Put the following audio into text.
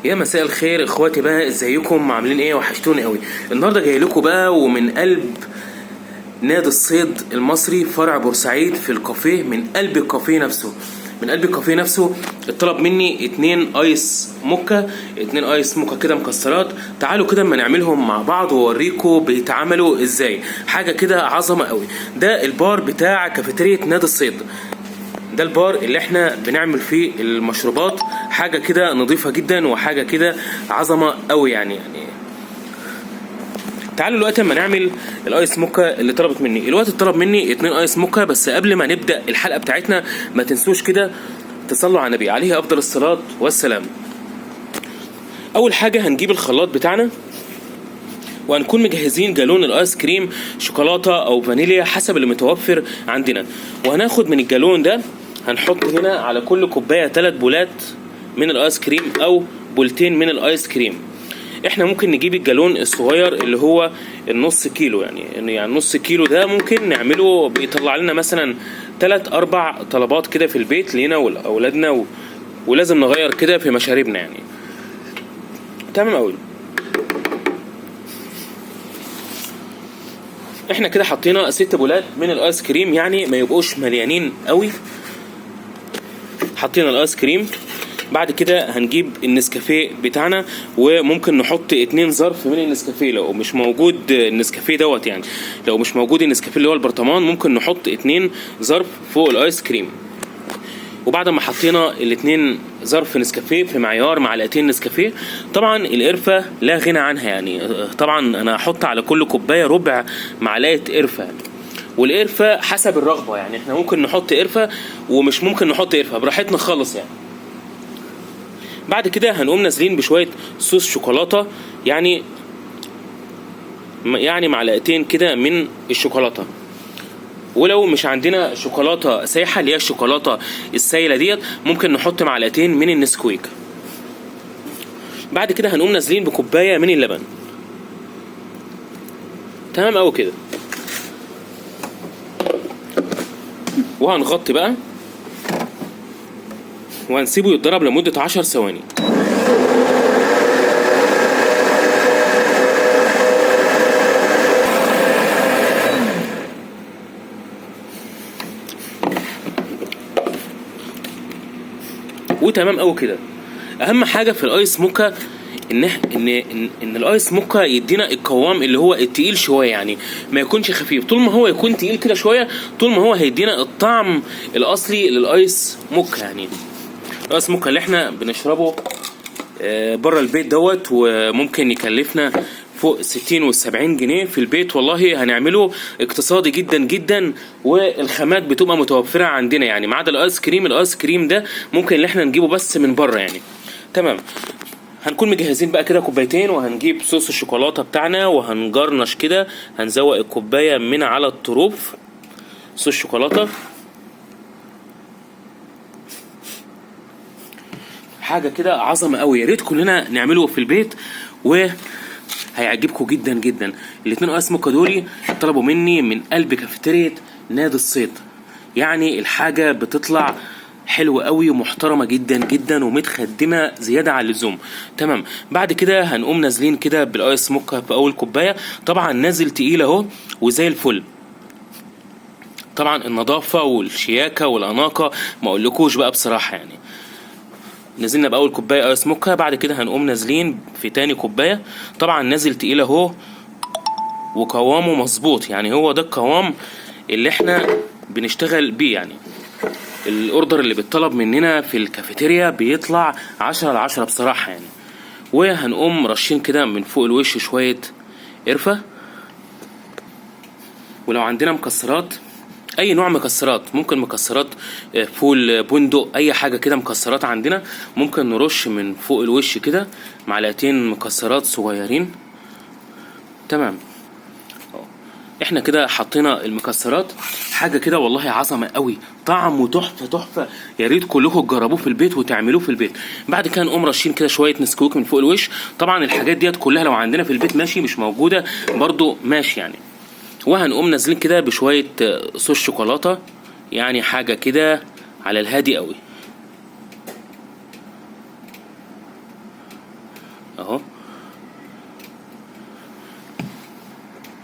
يا مساء الخير اخواتي، بقى ازيكم عاملين ايه؟ وحشتوني قوي. النهارده جاي لكم بقى ومن قلب نادي الصيد المصري فرع بورسعيد في الكافيه، من قلب الكافيه نفسه. اتطلب مني اتنين ايس موكا كده مكسرات. تعالوا كده اما نعملهم مع بعض واوريكم بيتعملوا ازاي. حاجه كده عظمه قوي. ده البار بتاع كافيتيريا نادي الصيد، ده البار اللي احنا بنعمل فيه المشروبات. حاجه كده نظيفه جدا وحاجه كده عظمه قوي يعني. تعالوا دلوقتي اما نعمل الايس موكا اللي طلبت مني. الوقت طلب مني 2 ايس موكا. بس قبل ما نبدا الحلقه بتاعتنا ما تنسوش كده تصلوا على النبي عليه افضل الصلاه والسلام. اول حاجه هنجيب الخلاط بتاعنا وهنكون مجهزين جالون الايس كريم، شوكولاته او فانيليا حسب اللي متوفر عندنا. وهناخد من الجالون ده هنحط هنا على كل كوبايه 3 بولات من الايس كريم او بولتين من الايس كريم. احنا ممكن نجيب الجالون الصغير اللي هو النص كيلو، يعني نص كيلو ده ممكن نعمله بيطلع لنا مثلا 3-4 طلبات كده في البيت لينا ولاولادنا، ولازم نغير كده في مشاربنا يعني. تمام قوي. احنا كده حطينا 6 بولات من الايس كريم، يعني ما يبقوش مليانين قوي. حطينا الايس كريم. بعد كده هنجيب النسكافيه بتاعنا، وممكن نحط 2 ظرف من النسكافيه لو مش موجود النسكافيه دوت، يعني لو مش موجود النسكافيه اللي هو البرطمان ممكن نحط 2 ظرف فوق الايس كريم. وبعد ما حطينا 2 ظرف نسكافيه في معيار 2 معلقة نسكافيه، طبعا القرفه لا غنى عنها يعني. طبعا انا هحط على كل كوبايه ربع معلقه قرفه، والقرفه حسب الرغبه، يعني احنا ممكن نحط قرفه ومش ممكن نحط قرفه، براحتنا خالص يعني. بعد كده هنقوم نازلين بشويه صوص شوكولاته، يعني 2 معلقة كده من الشوكولاته. ولو مش عندنا شوكولاته سايحه اللي هي الشوكولاته السايله ديت، ممكن نحط 2 معلقة من النسكويك. بعد كده هنقوم نازلين بكوبايه من اللبن. تمام قوي كده. وهنغطي بقى وهنسيبه يتضرب لمده 10 ثواني. وتمام قوي كده. اهم حاجه في الايس موكا ان الايس موكا يدينا القوام اللي هو التقيل شويه، يعني ما يكونش خفيف. طول ما هو يكون تقيل كده شويه، طول ما هو هيدينا الطعم الاصلي للايس موكا. يعني الايس موكا اللي احنا بنشربه بره البيت دوت، وممكن يكلفنا فوق 60 و70 جنيه. في البيت والله هنعمله اقتصادي جدا جدا، والخامات بتبقى متوفرة عندنا يعني، ما عدا الايس كريم ده ممكن اللي احنا نجيبه بس من بره يعني. تمام. هنكون مجهزين بقى كده كوبايتين، وهنجيب صوص الشوكولاتة بتاعنا وهنجرنش كده، هنزوق الكوباية من على الطروف صوص شوكولاتة. حاجة كده عظمة قوي، يا ريت كلنا نعمله في البيت وهيعجبكم جدا جدا. 2 ايس موكا دولي طلبوا مني من قلب كافيتيريا نادي الصيد، يعني الحاجة بتطلع حلوة قوي ومحترمة جدا جدا ومتخدمة زيادة على اللزوم. تمام. بعد كده هنقوم نازلين كده بالايس موكا في اول كوباية. طبعا نازل تقيل اهو وزي الفل. طبعا النظافة والشياكة والاناقة ما اقولكوش بقى بصراحة يعني. نزلنا باول كوبايه ايس موكا. بعد كده هنقوم نازلين في تاني كوبايه. طبعا نازل تقيل اهو وقوامه مظبوط، يعني هو ده القوام اللي احنا بنشتغل بيه يعني. الاوردر اللي بيطلب مننا في الكافيتيريا بيطلع 10/10 بصراحه يعني. وهنقوم رشين كده من فوق الوش شويه قرفه، ولو عندنا مكسرات اي نوع مكسرات، ممكن مكسرات فول، بندق، اي حاجه كده مكسرات عندنا، ممكن نرش من فوق الوش كده 2 معلقة مكسرات صغيرين. تمام. احنا كده حطينا المكسرات. حاجه كده والله عظمه قوي، طعمه تحفه تحفه، يا ريت كلكم تجربوه في البيت وتعملوه في البيت. بعد كده نقوم رشين كده شويه نسكويك من فوق الوش. طبعا الحاجات ديت كلها لو عندنا في البيت ماشي، مش موجوده برضو ماشي يعني. وهنقوم نازلين كده بشويه صوص شوكولاته، يعني حاجه كده على الهادي قوي. اهو